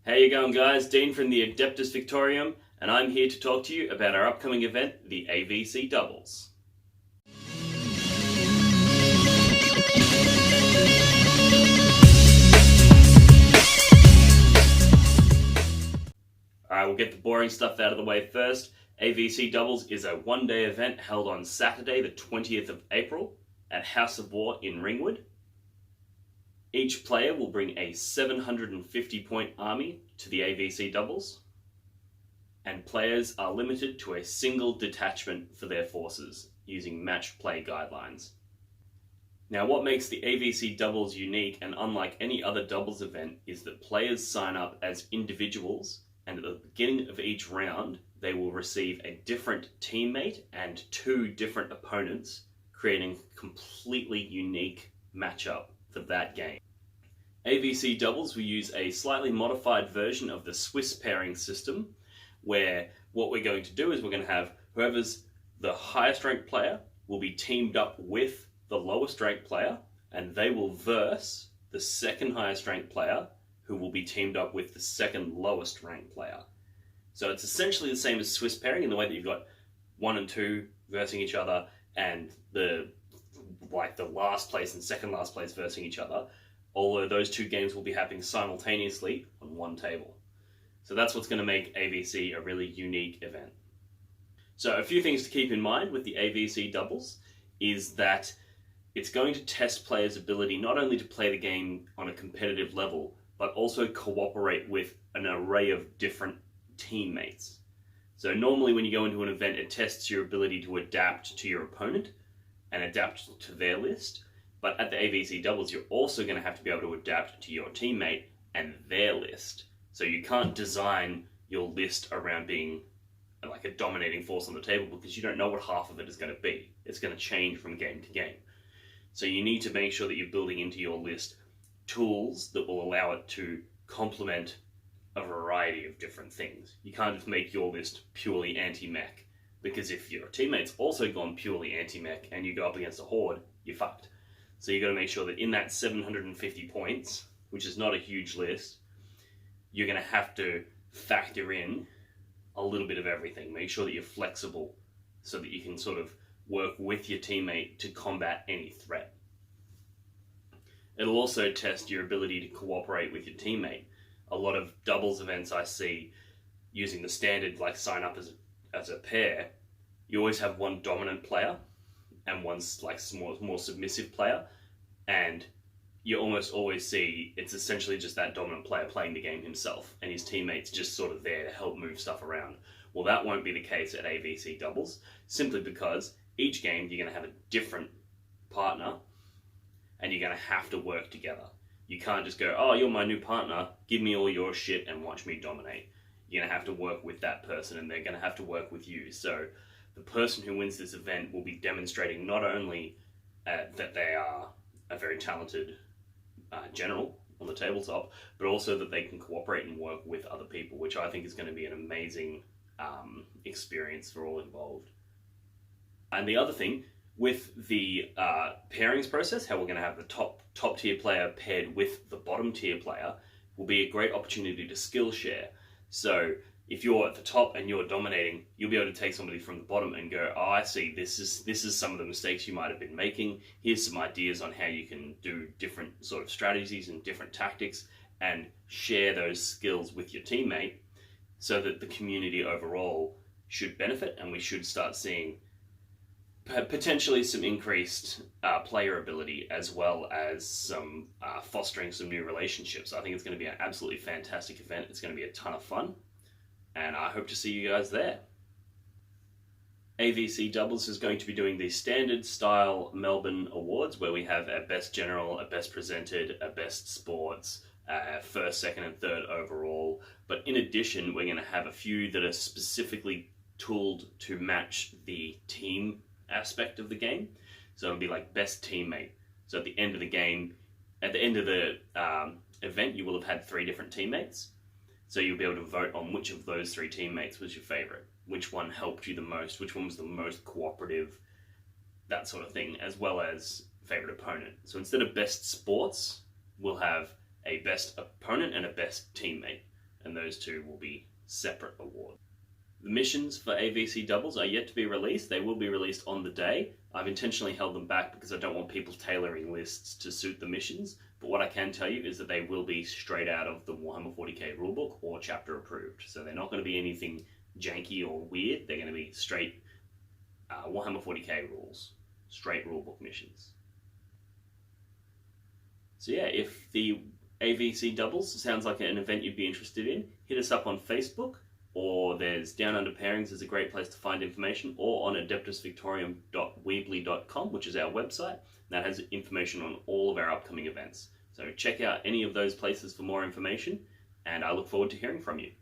How you going, guys? Dean from the Adeptus Victorium, and I'm here to talk to you about our upcoming event, the AVC Doubles. Alright, we'll get the boring stuff out of the way first. AVC Doubles is a one-day event held on Saturday, the 20th of April, at House of War in Ringwood. Each player will bring a 750-point army to the AVC Doubles, and players are limited to a single detachment for their forces, using matched play guidelines. Now, what makes the AVC Doubles unique and unlike any other doubles event is that players sign up as individuals, and at the beginning of each round, they will receive a different teammate and two different opponents, creating a completely unique matchup for that game. AVC Doubles will use a slightly modified version of the Swiss pairing system, where what we're going to do is we're going to have whoever's the highest ranked player will be teamed up with the lowest ranked player, and they will verse the second highest ranked player, who will be teamed up with the second lowest ranked player. So it's essentially the same as Swiss pairing in the way that you've got 1 and 2 versing each other, and the last place and second last place versing each other, although those two games will be happening simultaneously on one table. So that's what's going to make AVC a really unique event. So a few things to keep in mind with the AVC Doubles is that it's going to test players' ability not only to play the game on a competitive level, but also cooperate with an array of different teammates. So normally when you go into an event, it tests your ability to adapt to your opponent and adapt to their list. But at the AVC Doubles, you're also going to have to be able to adapt to your teammate and their list. So you can't design your list around being like a dominating force on the table, because you don't know what half of it is going to be. It's going to change from game to game. So you need to make sure that you're building into your list tools that will allow it to complement a variety of different things. You can't just make your list purely anti-mech, because if your teammate's also gone purely anti-mech and you go up against a horde, you're fucked. So you got to make sure that in that 750 points, which is not a huge list, you're going to have to factor in a little bit of everything. Make sure that you're flexible so that you can sort of work with your teammate to combat any threat. It'll also test your ability to cooperate with your teammate. A lot of doubles events I see using the standard like sign up as a pair, you always have one dominant player and one's like more submissive player, and you almost always see it's essentially just that dominant player playing the game himself and his teammates just sort of there to help move stuff around. Well, that won't be the case at AVC Doubles, simply because each game you're going to have a different partner and you're going to have to work together. You can't just go, oh, you're my new partner, give me all your shit and watch me dominate. You're going to have to work with that person and they're going to have to work with you. So the person who wins this event will be demonstrating not only that they are a very talented general on the tabletop, but also that they can cooperate and work with other people, which I think is going to be an amazing experience for all involved. And the other thing, with the pairings process, how we're going to have the top tier player paired with the bottom tier player, will be a great opportunity to skill share. So if you're at the top and you're dominating, you'll be able to take somebody from the bottom and go, oh, I see, this is some of the mistakes you might have been making. Here's some ideas on how you can do different sort of strategies and different tactics, and share those skills with your teammate so that the community overall should benefit, and we should start seeing potentially some increased player ability, as well as some fostering some new relationships. I think it's going to be an absolutely fantastic event. It's going to be a ton of fun, and I hope to see you guys there. AVC Doubles is going to be doing the standard style Melbourne Awards, where we have a best general, a best presented, a best sports, first, second and third overall. But in addition, we're going to have a few that are specifically tooled to match the team aspect of the game. So it'll be like best teammate. So at the end of the game, at the end of the event, you will have had 3 different teammates. So you'll be able to vote on which of those 3 teammates was your favorite, which one helped you the most, which one was the most cooperative, that sort of thing, as well as favorite opponent. So instead of best sports, we'll have a best opponent and a best teammate. and those two will be separate awards. The missions for AVC Doubles are yet to be released. They will be released on the day. I've intentionally held them back because I don't want people tailoring lists to suit the missions, but what I can tell you is that they will be straight out of the Warhammer 40k rulebook or chapter approved. So they're not going to be anything janky or weird. They're going to be straight Warhammer 40k rules, straight rulebook missions. So yeah, if the AVC Doubles sounds like an event you'd be interested in, hit us up on Facebook, or there's Down Under Pairings is a great place to find information, or on adeptusvictorium.weebly.com, which is our website. That has information on all of our upcoming events. So check out any of those places for more information, and I look forward to hearing from you.